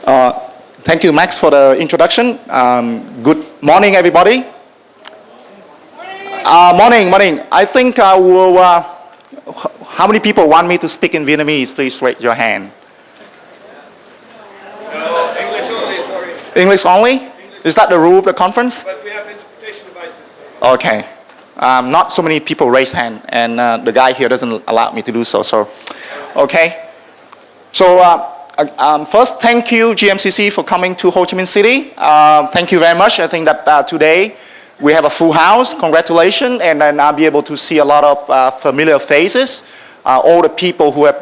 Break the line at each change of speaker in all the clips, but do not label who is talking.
Uh, Thank you, Max, for the introduction. Good morning, everybody. Morning. I think I will. How many people want me to speak in Vietnamese? Please raise your hand.
No, English only, sorry.
English only? Is that the rule of the conference?
But we have interpretation devices. So.
Okay. Not so many people raise hand, and the guy here doesn't allow me to do so. So, okay. So. First, thank you, GMCC, for coming to Ho Chi Minh City. Thank you very much. I think that today we have a full house. Congratulations. And then I'll be able to see a lot of familiar faces. All the people who have,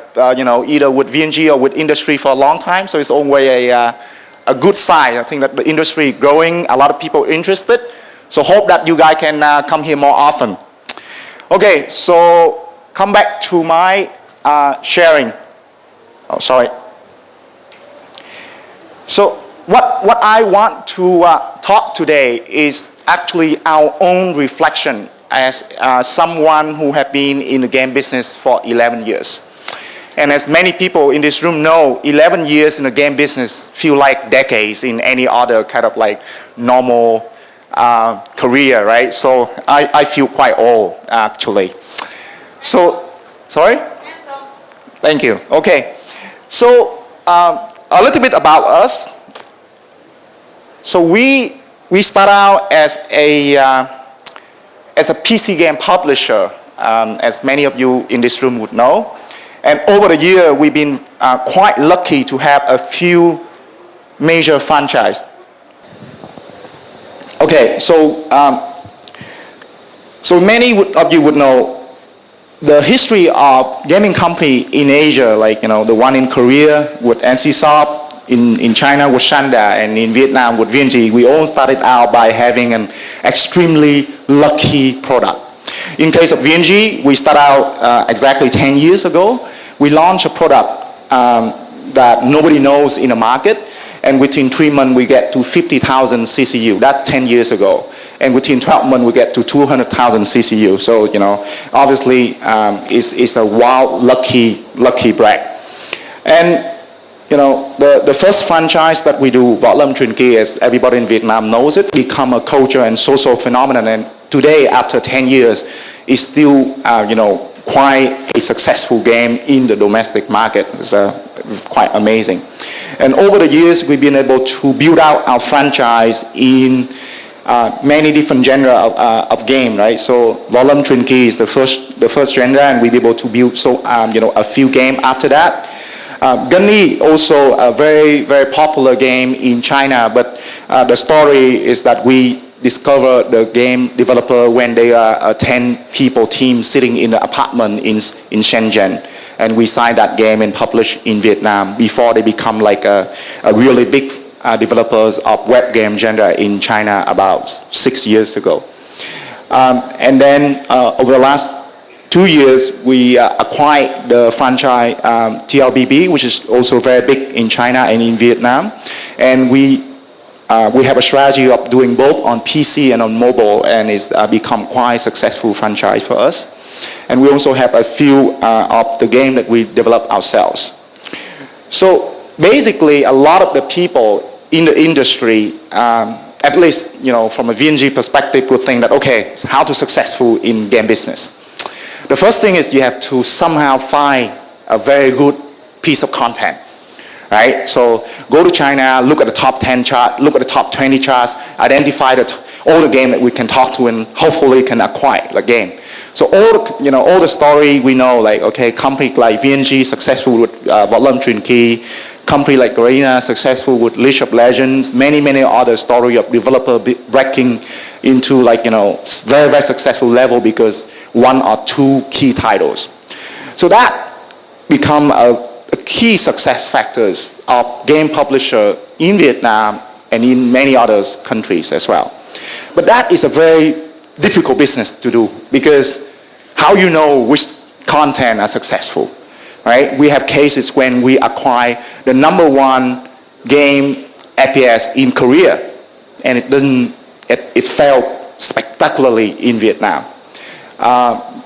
either with VNG or with industry for a long time. So it's always a good sign. I think that the industry is growing. A lot of people are interested. So hope that you guys can come here more often. Okay, so come back to my sharing. Oh, sorry. So what I want to talk today is actually our own reflection as someone who have been in the game business for 11 years. And as many people in this room know, 11 years in the game business feel like decades in any other kind of like normal career, right? So I feel quite old, actually. So, sorry? Thank you. Okay. So, a little bit about us. So we start out as a PC game publisher, as many of you in this room would know. And over the year, we've been quite lucky to have a few major franchises. Okay, so many of you would know the history of gaming company in Asia, like the one in Korea with NCSoft, in China with Shanda, and in Vietnam with VNG. We all started out by having an extremely lucky product. In case of VNG, we started out exactly 10 years ago. We launched a product that nobody knows in the market, and within 3 months we get to 50,000 CCU. That's 10 years ago. And within 12 months we get to 200,000 CCU. So, obviously it's a wild, lucky brag. And, the first franchise that we do, Võ Lâm Truyền Kỳ, as everybody in Vietnam knows it, become a culture and social phenomenon. And today, after 10 years, it's still, quite a successful game in the domestic market. It's quite amazing. And over the years, we've been able to build out our franchise in many different genre of game, right? So Võ Lâm Truyền Kỳ is the first genre, and we've been able to build a few games after that. Gunny, also a very, very popular game in China, but the story is that we discovered the game developer when they are a 10-people team sitting in an apartment in Shenzhen. And we signed that game and published in Vietnam before they become like a really big developers of web game genre in China about 6 years ago. And then over the last 2 years, we acquired the franchise TLBB, which is also very big in China and in Vietnam. And we have a strategy of doing both on PC and on mobile, and it's become quite a successful franchise for us. And we also have a few of the game that we develop ourselves. So basically, a lot of the people in the industry, at least from a VNG perspective, would think that, okay, how to successful in game business. The first thing is you have to somehow find a very good piece of content, right? So go to China, look at the top 10 chart, look at the top 20 charts, identify all the game that we can talk to, and hopefully can acquire the game. So all the story we know, like, okay, company like VNG successful with Võ Lâm Truyền Kỳ, company like Garena successful with League of Legends, many other story of developer breaking into very, very successful level because one or two key titles. So that become a key success factors of game publisher in Vietnam and in many other countries as well. But that is a very difficult business to do because how you know which content are successful, right? We have cases when we acquire the #1 game FPS in Korea, and it failed spectacularly in Vietnam.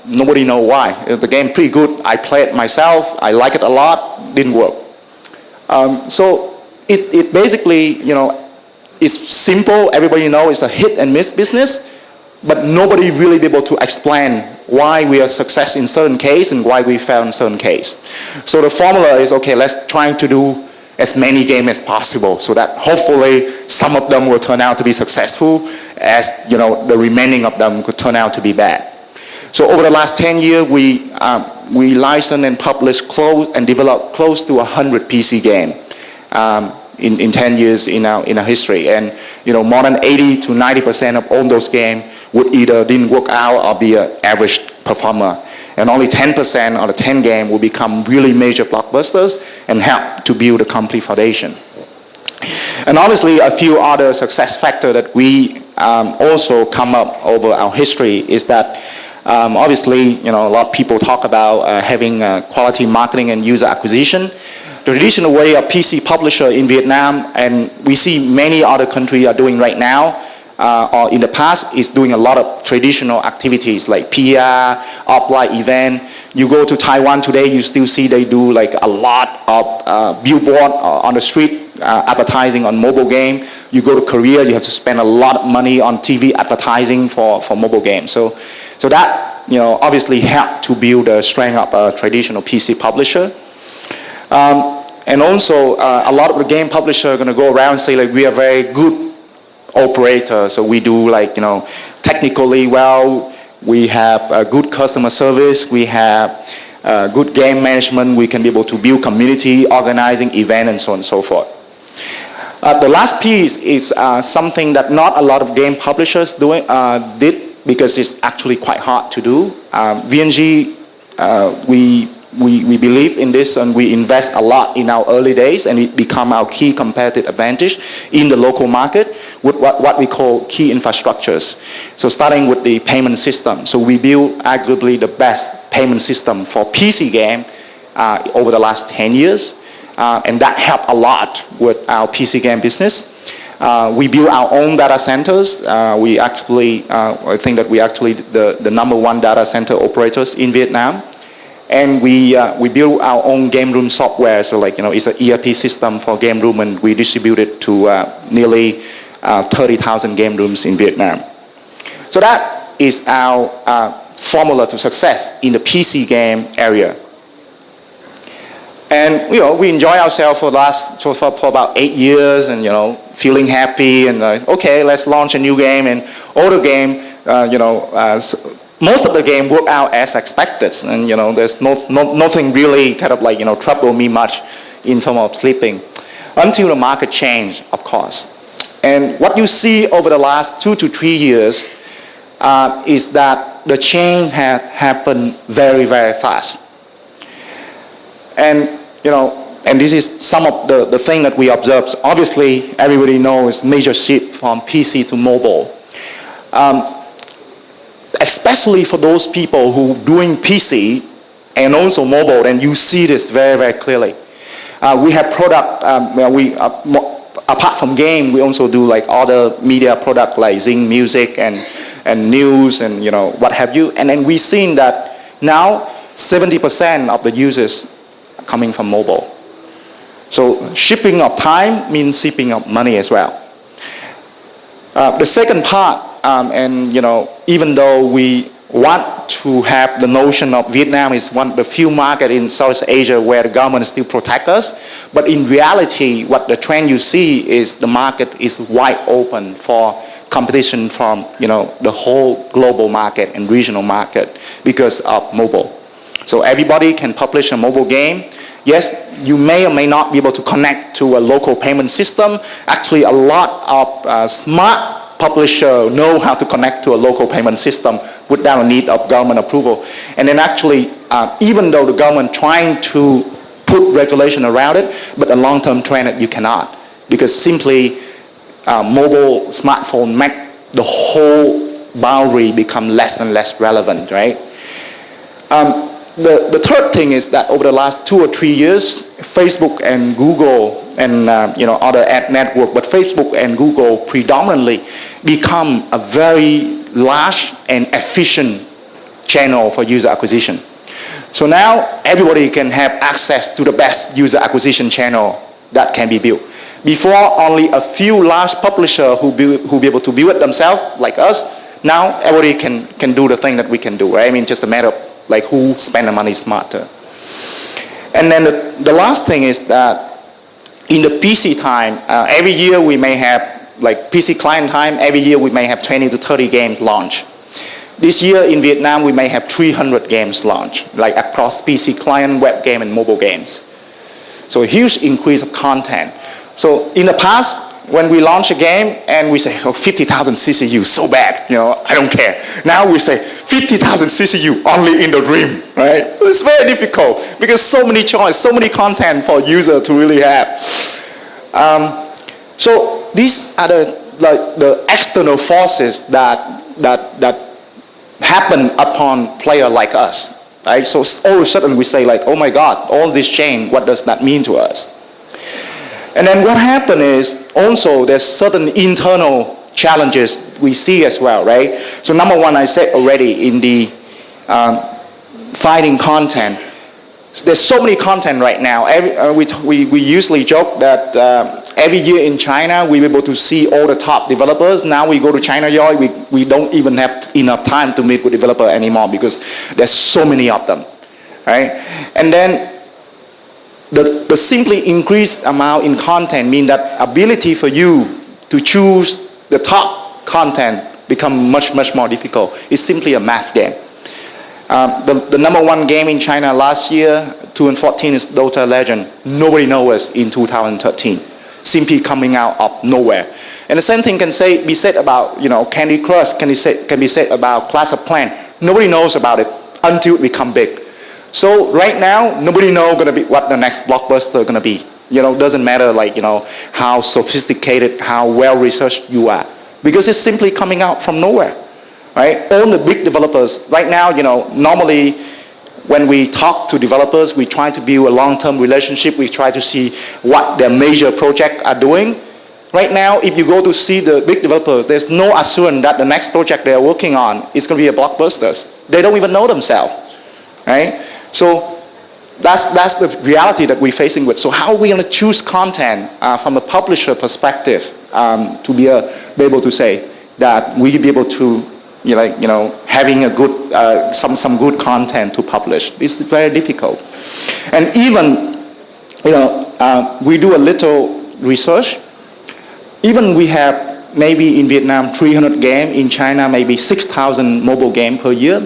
Nobody know why. The game pretty good. I played it myself. I like it a lot. Didn't work. So it basically, is simple. Everybody knows it's a hit and miss business, but nobody really be able to explain why we are success in certain case and why we fail in certain case. So the formula is, okay, let's try to do as many games as possible so that hopefully some of them will turn out to be successful as, the remaining of them could turn out to be bad. So over the last 10 years, we licensed and published and developed close to 100 PC games in 10 years in our history. And more than 80 to 90% of all those games would either didn't work out or be an average performer. And only 10% of the 10 games will become really major blockbusters and help to build a complete foundation. And obviously, a few other success factors that we also come up over our history is that obviously, a lot of people talk about having quality marketing and user acquisition. The traditional way of PC publisher in Vietnam, and we see many other countries are doing right now, or in the past, is doing a lot of traditional activities like PR, offline event. You go to Taiwan today, you still see they do like a lot of billboard on the street advertising on mobile game. You go to Korea, you have to spend a lot of money on TV advertising for mobile games. So that obviously helped to build the strength of a traditional PC publisher. And also a lot of the game publisher are going to go around and say like we are very good operator. So we do like technically well. We have a good customer service. We have good game management. We can be able to build community, organizing event, and so on and so forth. The last piece is something that not a lot of game publishers did because it's actually quite hard to do. VNG, we believe in this and we invest a lot in our early days, and it become our key competitive advantage in the local market with what we call key infrastructures. So starting with the payment system. So we built arguably the best payment system for PC game over the last 10 years. And that helped a lot with our PC game business. We build our own data centers. We actually, I think that we actually the #1 data center operators in Vietnam. And we build our own game room software. So like, it's an ERP system for game room, and we distribute it to nearly 30,000 game rooms in Vietnam. So that is our formula to success in the PC game area. And we enjoy ourselves for about 8 years, and feeling happy, and okay, let's launch a new game, and all the game, most of the game work out as expected, and there's nothing really kind of like trouble me much in terms of sleeping, until the market changed, of course. And what you see over the last 2 to 3 years is that the change has happened very, very fast. And and this is some of the thing that we observe. Obviously, everybody knows major shift from PC to mobile. Especially for those people who doing PC and also mobile, and you see this very, very clearly. We have product, apart from game, we also do like other media product like Zing Music and news and what have you. And then we've seen that now 70% of the users are coming from mobile. So shipping of time means shipping of money as well. The second part, and even though we want to have the notion of Vietnam is one of the few markets in Southeast Asia where the government still protect us, but in reality, what the trend you see is the market is wide open for competition from the whole global market and regional market because of mobile. So everybody can publish a mobile game. Yes, you may or may not be able to connect to a local payment system. Actually, a lot of smart publishers know how to connect to a local payment system without a need of government approval. And then actually, even though the government trying to put regulation around it, but the long-term trend that you cannot, because simply mobile smartphone make the whole boundary become less and less relevant, right? The third thing is that over the last 2 or 3 years, Facebook and Google and other ad network, but Facebook and Google predominantly become a very large and efficient channel for user acquisition. So now everybody can have access to the best user acquisition channel that can be built. Before, only a few large publishers who be able to build it themselves, like us. Now, everybody can do the thing that we can do, right? I mean, just a matter of like who spend the money smarter. And then the last thing is that in the PC time, every year we may have, like PC client time, every year we may have 20 to 30 games launched. This year in Vietnam, we may have 300 games launched, like across PC client, web game, and mobile games. So a huge increase of content. So in the past, when we launch a game and we say, oh, 50,000 CCU, so bad, I don't care. Now we say 50,000 CCU only in the dream, right? It's very difficult because so many choice, so many content for user to really have. So these are the external forces that happen upon player like us, right? So all of a sudden we say like, oh my God, all this change, what does that mean to us? And then what happened is also there's certain internal challenges we see as well, right? So number one, I said already in the finding content. There's so many content right now. We usually joke that every year in China, we're able to see all the top developers. Now we go to China Joy, we don't even have enough time to meet with developers anymore because there's so many of them, right? And then the simply increased amount in content mean that ability for you to choose the top content become much more difficult. It's simply a math game. The number one game in China last year, 2014, is Dota Legend. Nobody knows us in 2013. Simply coming out of nowhere. And the same thing can be said about Candy Crush, can be said about Clash of Clans. Nobody knows about it until it becomes big. So right now, nobody knows what the next blockbuster gonna be. Doesn't matter how sophisticated, how well researched you are, because it's simply coming out from nowhere, right? All the big developers right now, normally when we talk to developers, we try to build a long-term relationship. We try to see what their major projects are doing. Right now, if you go to see the big developers, there's no assurance that the next project they're working on is going to be a blockbuster. They don't even know themselves, right? So that's the reality that we're facing with. So how are we going to choose content from a publisher perspective to be able to say that we be able to, having a good, some good content to publish? It's very difficult. And even, we do a little research. Even we have maybe in Vietnam 300 games, in China maybe 6,000 mobile games per year.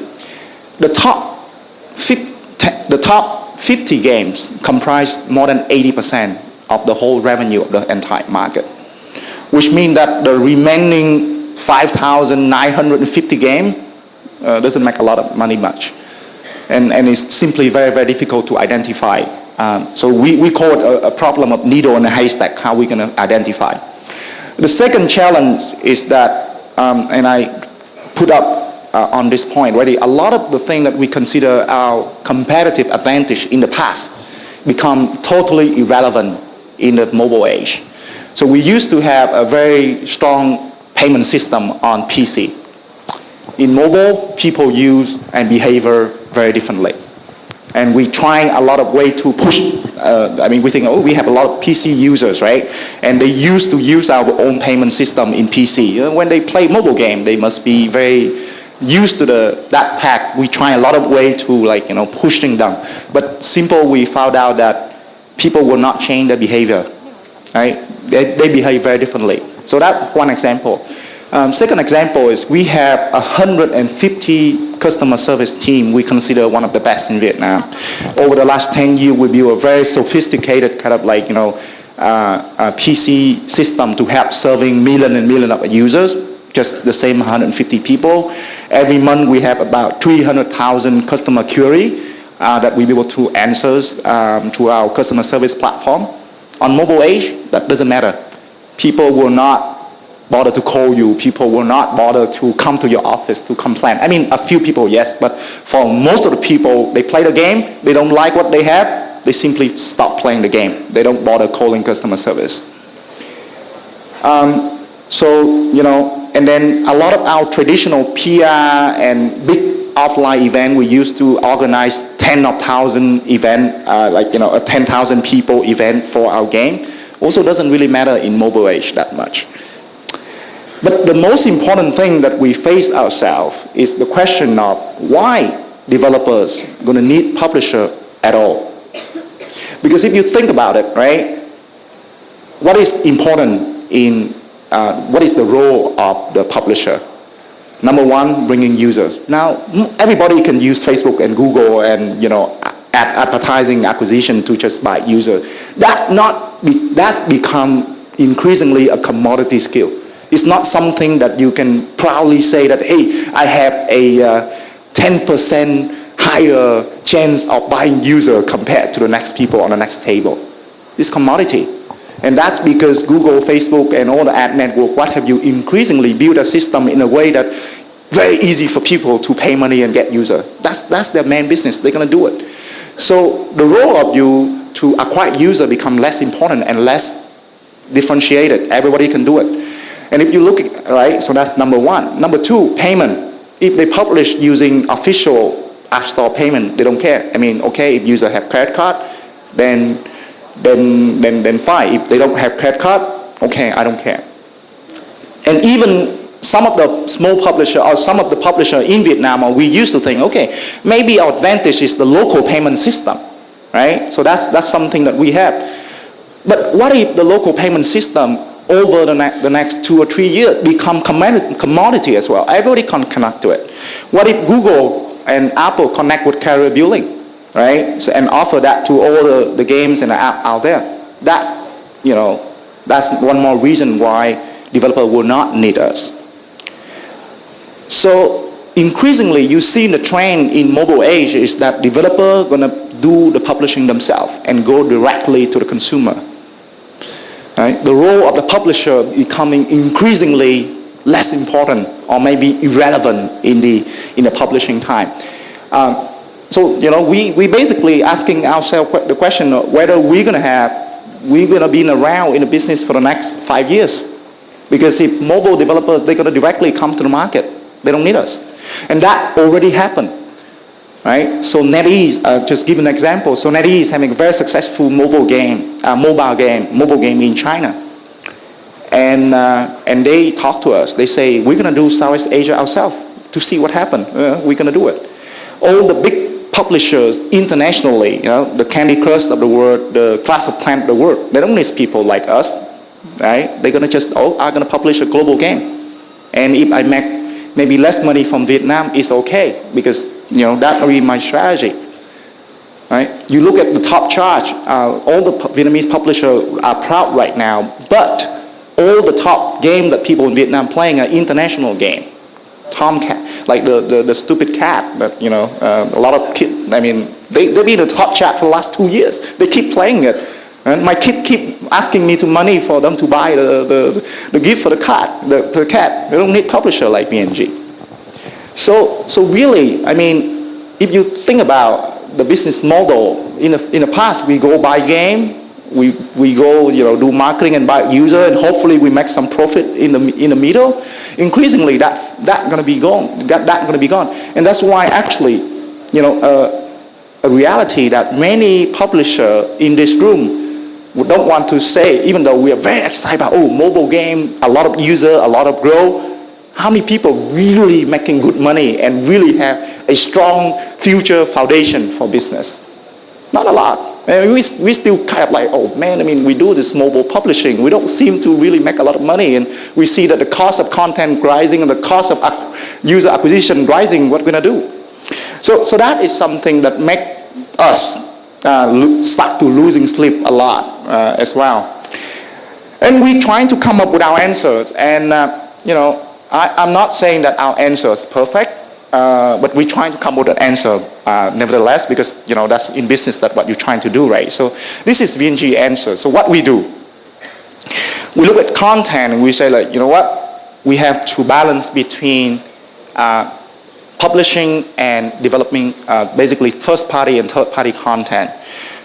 The top 50 games comprise more than 80% of the whole revenue of the entire market, which means that the remaining 5,950 games doesn't make a lot of money much. And it's simply very difficult to identify. So we call it a problem of needle in a haystack, how we're going to identify. The second challenge is that, and I put up on this point already, a lot of the things that we consider our competitive advantage in the past become totally irrelevant in the mobile age. So we used to have a very strong payment system on PC. In mobile, people use and behave very differently. And we try a lot of ways to push, we think, we have a lot of PC users, right? And they used to use our own payment system in PC. When they play mobile game, they must be very used to that pack. We try a lot of ways to pushing them. But we found out that people will not change their behavior, right? They behave very differently. So that's one example. Second example is we have 150 customer service team we consider one of the best in Vietnam. Over the last 10 years, we built a very sophisticated kind of a PC system to help serving millions and millions of users, just the same 150 people. Every month we have about 300,000 customer query that we be able to answer through our customer service platform. On mobile age, that doesn't matter. People will not bother to call you. People will not bother to come to your office to complain. A few people, yes, but for most of the people, they play the game, they don't like what they have, they simply stop playing the game. They don't bother calling customer service. And then a lot of our traditional PR and big offline event, we used to organize 10,000 event, a 10,000 people event for our game. also doesn't really matter in mobile age that much. But the most important thing that we face ourselves is the question of why developers going to need publisher at all. Because if you think about it, right, what is important in, what is the role of the publisher? Number one, bringing users. Now, everybody can use Facebook and Google and, advertising acquisition to just buy users. That's become increasingly a commodity skill. It's not something that you can proudly say that, hey, I have a 10% higher chance of buying user compared to the next people on the next table. It's commodity. And that's because Google, Facebook, and all the ad network, what have you, increasingly built a system in a way that very easy for people to pay money and get user. That's their main business. They're going to do it. So the role of you to acquire user become less important and less differentiated. Everybody can do it. And if you look at, right, so that's number one. Number two, payment. If they publish using official App Store payment, they don't care. I mean, okay, if user have credit card, then fine. If they don't have credit card, okay, I don't care. And even some of the small publisher or some of the publisher in Vietnam, we used to think, okay, maybe our advantage is the local payment system, right? So that's something that we have. But what if the local payment system over the next 2 or 3 years become commodity as well? Everybody can connect to it. What if Google and Apple connect with carrier billing, right? So, and offer that to all the games and the app out there? That, that's one more reason why developer will not need us. So increasingly, you see the trend in mobile age is that developer gonna do the publishing themselves and go directly to the consumer. Right? The role of the publisher becoming increasingly less important or maybe irrelevant in the publishing time. So we basically asking ourselves the question of whether we're gonna be around in the business for the next 5 years. Because if mobile developers, they're gonna directly come to the market, they don't need us. And that already happened. Right? So NetEase, just give an example. So NetEase having a very successful mobile game in China. And they talk to us. They say, we're going to do Southeast Asia ourselves to see what happens. We're going to do it. All the big publishers internationally, the Candy Crush of the world, the Clash of Clans of the world, they don't need people like us. Right? They're going to just, I'm going to publish a global game. And if I make maybe less money from Vietnam, it's okay. Because that will be my strategy, right? You look at the top chart, all the Vietnamese publishers are proud right now, but all the top game that people in Vietnam playing are international game. Tomcat, like the stupid cat that, a lot of kids, I mean, they've been in the top chart for the last 2 years. They keep playing it. And my kid keep asking me to money for them to buy the gift for the cat, the cat. They don't need publisher like VNG. So really, I mean, if you think about the business model, in the past, we go buy game, we go, do marketing and buy user, and hopefully we make some profit in the middle. Increasingly, that gonna be gone. That gonna be gone, and that's why actually, a reality that many publishers in this room don't want to say, even though we are very excited about mobile game, a lot of user, a lot of growth. How many people really making good money and really have a strong future foundation for business? Not a lot. And we still kind of like, we do this mobile publishing. We don't seem to really make a lot of money. And we see that the cost of content rising and the cost of user acquisition rising. What we're going to do? So that is something that make us start to losing sleep a lot as well. And we're trying to come up with our answers. And, I'm not saying that our answer is perfect, but we're trying to come up with an answer nevertheless, because that's in business, that's what you're trying to do, right? So this is VNG answer. So what we do, we look at content and we say, like, we have to balance between publishing and developing basically first-party and third-party content.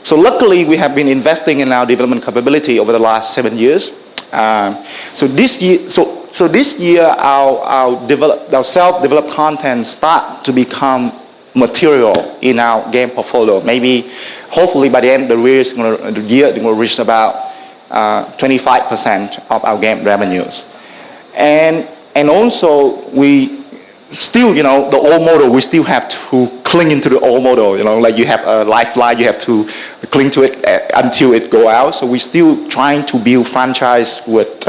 So luckily, we have been investing in our development capability over the last 7 years. So this year, our self-developed content start to become material in our game portfolio. Maybe, hopefully, by the end of the year, it's going to reach about 25% of our game revenues. And also we still, the old model, we still have to cling into the old model, like you have a lifeline, you have to cling to it until it go out. So we're still trying to build franchise with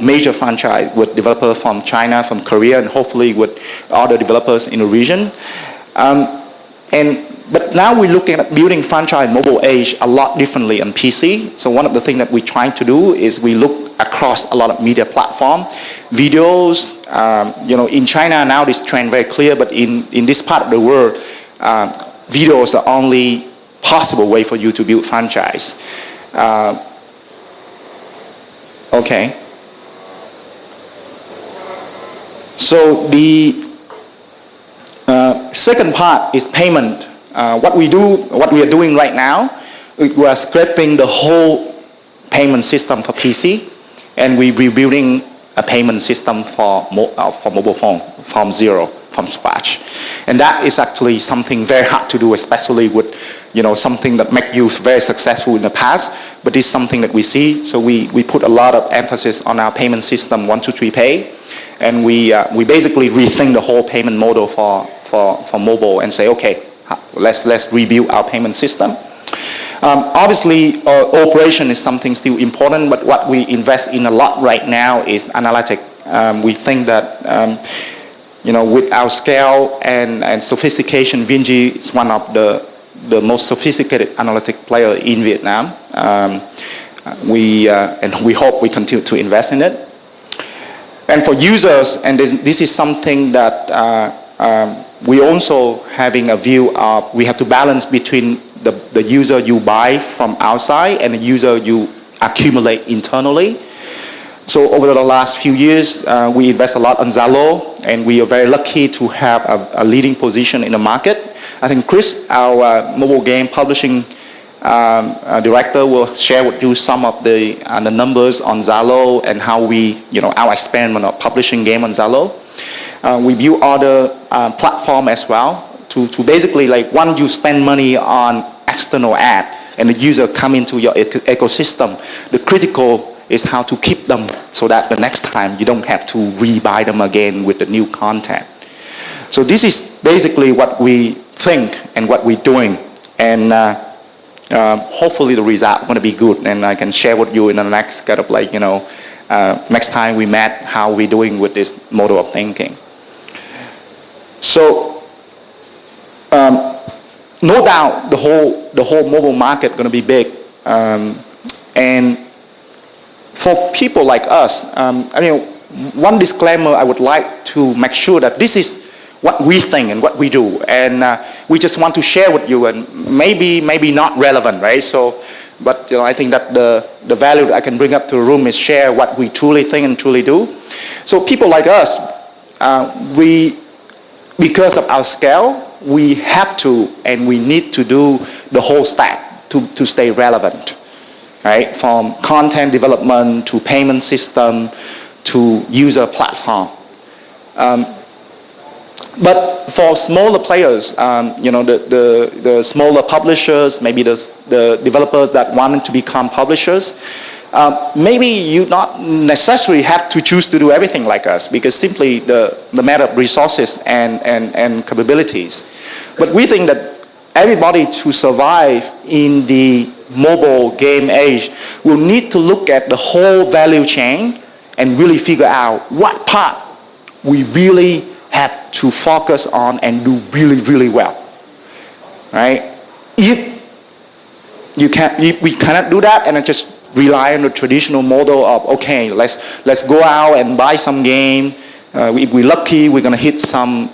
major franchise, with developers from China, from Korea, and hopefully with other developers in the region. But now we're looking at building franchise in mobile age a lot differently on PC. So one of the things that we're trying to do is we look across a lot of media platform, videos. In China now this trend very clear, but in this part of the world, videos are only possible way for you to build franchise. Okay. So the second part is payment. What we are doing right now, we are scraping the whole payment system for PC, and we're rebuilding a payment system for mobile phone from zero, from scratch. And that is actually something very hard to do, especially with something that make you very successful in the past, but it's something that we see. So we put a lot of emphasis on our payment system 123 Pay, and we basically rethink the whole payment model for mobile and say, okay, let's rebuild our payment system. Obviously, operation is something still important, but what we invest in a lot right now is analytics. We think that with our scale and sophistication, VNG is one of the most sophisticated analytic player in Vietnam. And we hope we continue to invest in it. And for users, and this is something that we also having a view of, we have to balance between the user you buy from outside and the user you accumulate internally. So over the last few years, we invest a lot on Zalo, and we are very lucky to have a leading position in the market. I think Chris, our mobile game publishing director, will share with you some of the numbers on Zalo and how we, our experiment of publishing game on Zalo. We build other platform as well to basically, like, once you spend money on external ad and the user come into your ecosystem, the critical is how to keep them so that the next time you don't have to rebuy them again with the new content. So this is basically what we think and what we're doing, and hopefully the result is going to be good, and I can share with you in the next kind of next time we met how we're doing with this model of thinking. So no doubt the whole mobile market going to be big, and for people like us, one disclaimer I would like to make sure that this is what we think and what we do, and we just want to share with you, and maybe not relevant, right? So, but I think that the value that I can bring up to the room is share what we truly think and truly do. So people like us, because of our scale, we have to and we need to do the whole stack to stay relevant, right? From content development to payment system to user platform. But for smaller players, the smaller publishers, maybe the developers that want to become publishers, maybe you not necessarily have to choose to do everything like us, because simply the matter of resources and capabilities. But we think that everybody to survive in the mobile game age will need to look at the whole value chain and really figure out what part we really have to focus on and do really, really well, right? If we cannot do that and just rely on the traditional model of, okay, let's go out and buy some game. If we're lucky, we're gonna hit some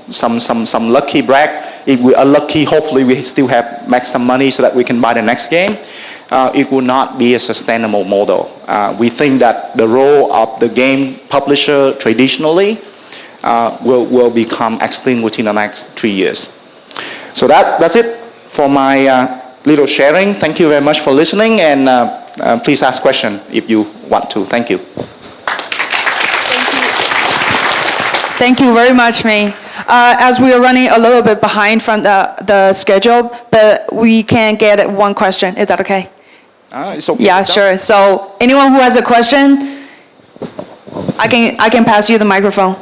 lucky break. If we're unlucky, hopefully we still make some money so that we can buy the next game. It will not be a sustainable model. We think that the role of the game publisher traditionally will become extinct within the next 3 years. So that's it for my little sharing. Thank you very much for listening, and please ask questions if you want to. Thank you.
Thank you very much, May. As we are running a little bit behind from the schedule, but we can get one question. Is that okay?
It's okay.
Yeah, sure. So anyone who has a question, I can pass you the microphone.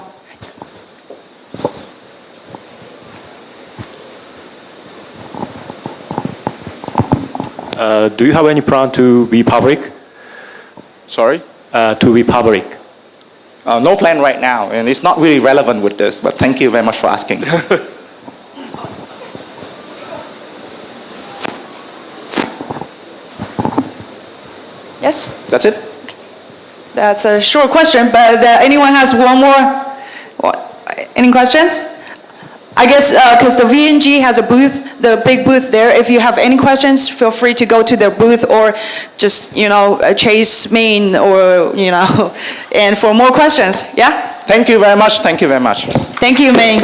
Do you have any plan to be public?
Sorry?
To be public?
No plan right now, and it's not really relevant with this, but thank you very much for asking.
Yes?
That's it?
That's a short question, but anyone has one more? Any questions? I guess because the VNG has a booth, the big booth there. If you have any questions, feel free to go to their booth or just, chase Main or, and for more questions. Yeah?
Thank you very much. Thank you very much.
Thank you, Main.